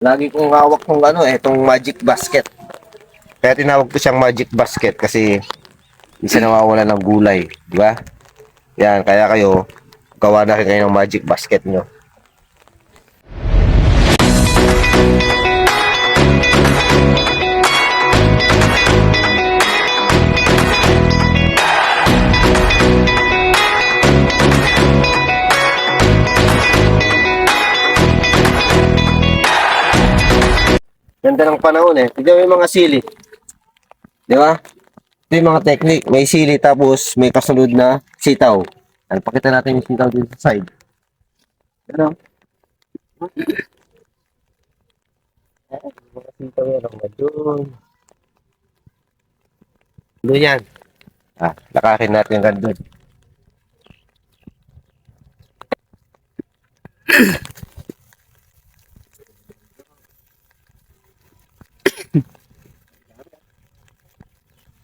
Lagi kong hawak kong itong magic basket. Kaya tinawag ko siyang magic basket kasi hindi siya nawawala ng gulay, di ba? Yan, kaya kayo, gawa na rin kayo ng magic basket nyo. Ganda ng panahon eh. Tignan mo yung mga sili. Di ba? Ito yung mga technique. May sili tapos may kasunod na sitaw. Ano, pakita natin yung sitaw dito sa side. Ano? Mga sitaw yan. Ang doon. Doon yan. Lakarin natin yung doon.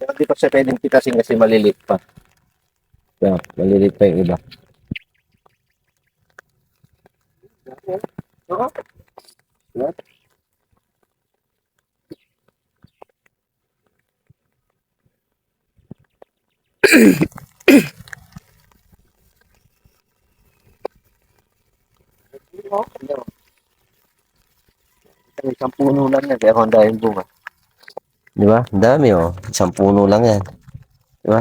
Pero di pa siya pwedeng pitasin kasi malilit pa. Yan, malilit pa yung iba. Oo. Yan. Isang puno lang yan, pero ang dahil bunga. Di ba? Ang dami oh. Isang puno lang yan. Di ba?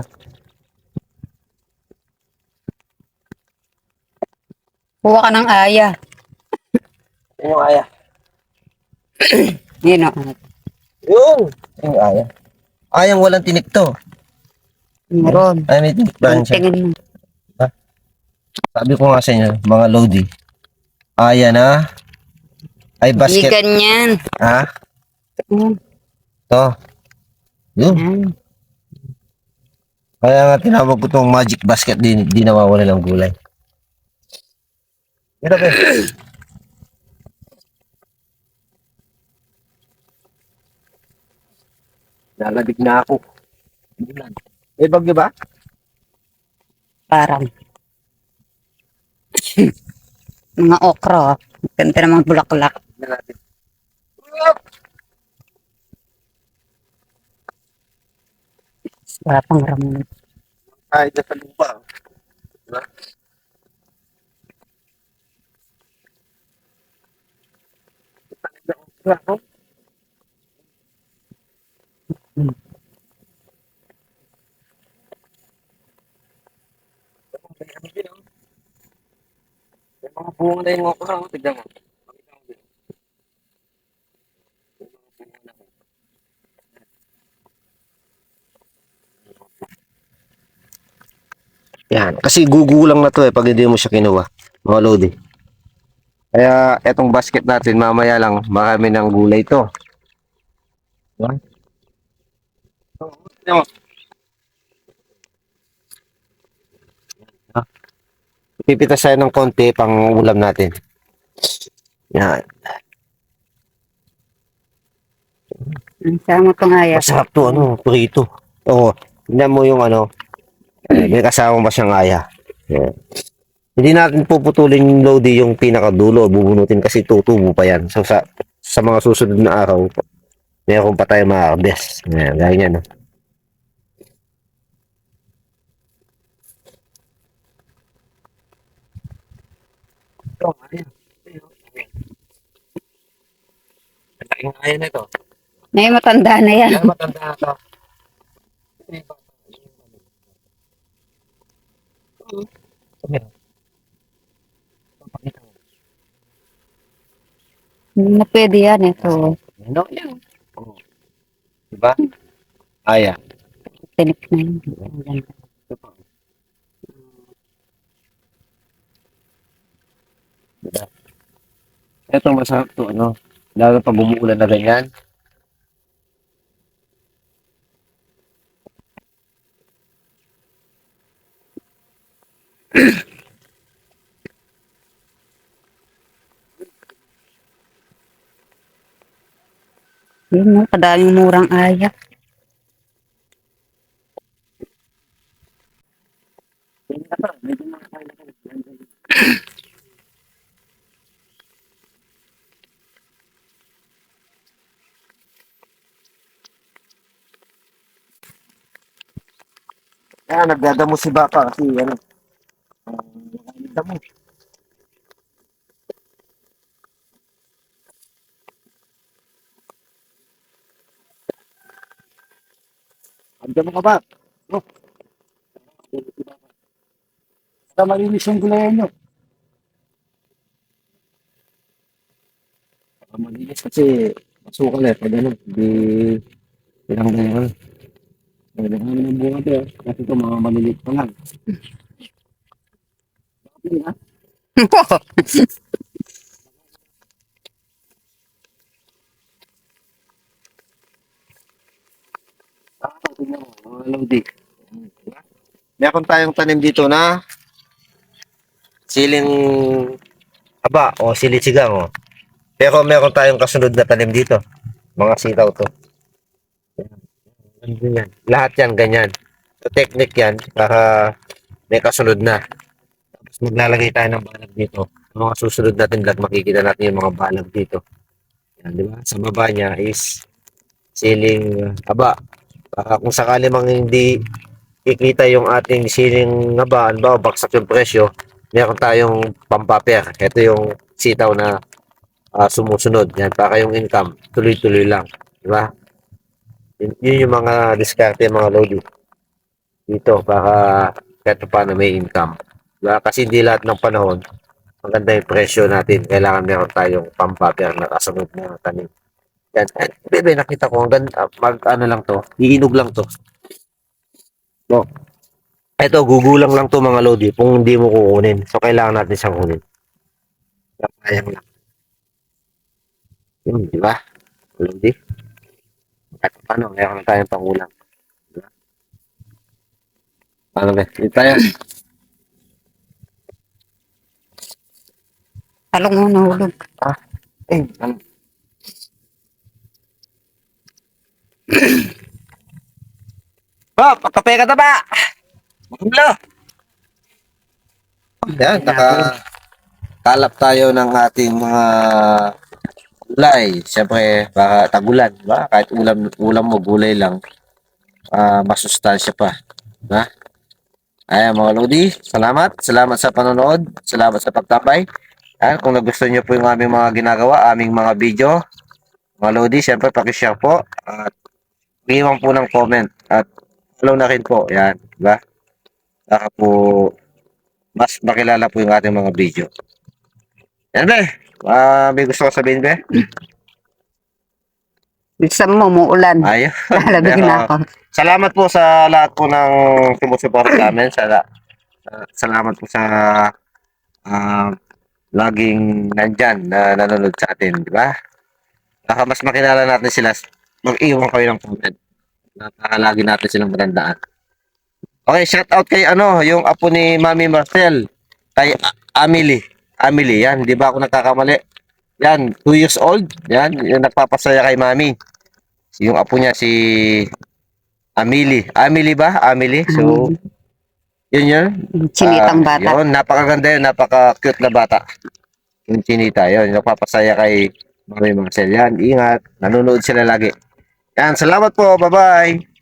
Kuha ka ng aya. Yan yung aya. Yun o. Yun! Yan yung aya. Ayang walang tinik to. Meron. Ay, may tinik pa rin siya. Tingin mo. Ha? Sabi ko nga sa inyo, mga Lodi. Aya na. Ay, Hindi basket. ganyan. Ha? Mm, To. Yun. yan. Kaya nga tinawag ko tong magic basket, di nawawala ng gulay. Ito ba? Nalabig na ako. May bagyo ba? Parang. Mga okra. Ganda ng mga bulaklak. Tignan natin. Wala pang ramon. Ay, nasa lupa. Diba? Ako. May mga bunga na yung okra. Tignan mo. Yan. Kasi gugulang na to pag hindi mo siya kinuha. Mga Lodi. Kaya etong basket natin mamaya lang marami ng gulay to. Yan. Tignan mo. Pipitas tayo ng konti pang ulam natin. Yan. Sama itong aya. Masarap to, prito. Oo. Tignan mo yung may kasama ba siyang aya. Yan. Hindi natin puputulin yung Lodi yung pinakadulo. Bubunutin kasi tutubo pa yan. So sa mga susunod na araw, meron pa tayo ma-harvest. Yan, gaya niya, no? Ito, ayan. Ang laking aya na ito. May matanda na yan. Kaya matanda na ito. Hindi na pwede yan. Ito. Ano yan? Oh. Diba? Aya. Tinik na yun. Ang ganda. Diba? Ito masarap to, lalo pag umuulan na ganyan. Yun mo. Kadaming murang aya. Kaya nagdadamo si Baka kasi ano, damo. Damo ka ba? No, basta malinis yung gulayan nyo. Malinis kasi masukal eh. Pag ano, di pinanggalan. Pwede kami ng bunga to eh. Kasi ito mga maliliit pa lang. Okay, ha? Tingnan mo, mga lodi. Meron tayong tanim dito na siling haba o silisigang o. Pero meron tayong kasunod na tanim dito. Mga sitaw to. Ganyan. Lahat yan ganyan. So, technique yan para may kasunod na. Tapos maglalagay tayo ng balag dito. Sa mga susunod natin vlog, makikita natin yung mga balag dito. Yan, di ba? Sa baba niya is siling haba. Para kung sakali mang hindi kikita yung ating siling haba, ba baksak yung presyo, meron tayong pampaper. Ito yung sitaw na sumusunod. Yan, para yung income, tuloy-tuloy lang. Di ba? Yun yung mga diskarte, mga lodi. Dito, para kahit paano may income. Di ba? Kasi hindi lahat ng panahon, maganda yung presyo natin. Kailangan meron tayong pampaper na kasunod na tanim. Yan. Eh, bebe, nakita ko, ang ganda, ano lang to, iinog lang to. No. Ito, gugulang lang to mga lodi kung hindi mo kukunin. So, kailangan natin siyang kunin. Sayang lang. Yun, di ba? Lodi. Kahit paano, meron tayong pangulang. Diba? Paano ba? Dito tayo. Talong mo nahulog. Ano? Oh, pagkape ka na ba? Magumlo. Yan, kalap tayo ng ating mga gulay. Siyempre, baka tagulan, ba? Kahit ulam mo, gulay lang, masustansya pa. Diba? Ayan mga Lodi, salamat. Salamat sa panonood. Salamat sa pagtabay. Ayan, kung nagustuhan nyo po yung aming mga ginagawa, aming mga video, mga Lodi, siyempre pakishare po. At iwan po ng comment. At follow na rin po. Yan, diba? Saka po, mas makilala po yung ating mga video. Yan be, may gusto ko sabihin be? Bisa mo, muulan. Ayun. Lalabigin na ako. Salamat po sa lahat po ng sumusuporta sa amin. Salamat po sa ah, laging nandyan na nanonood sa atin, di ba? Baka mas makilala natin sila, mag-iwan kayo ng comment. Baka lagi natin silang matandaan. Okay, shout out kay yung apo ni Mami Marcel, kay Amelie. Amelie, yan, di ba ako nagkakamali? Yan, 2 years old. Yan, yung nagpapasaya kay Mami. Yung apo niya si Amelie. Amelie ba? Amelie. So, yun yun. Chinitang bata. Yun, napakaganda yun. Napaka-cute na bata. Yung chinita. Yun, nagpapasaya kay Mami Marcel. Yan, ingat. Nanonood sila lagi. Yan, salamat po. Bye-bye.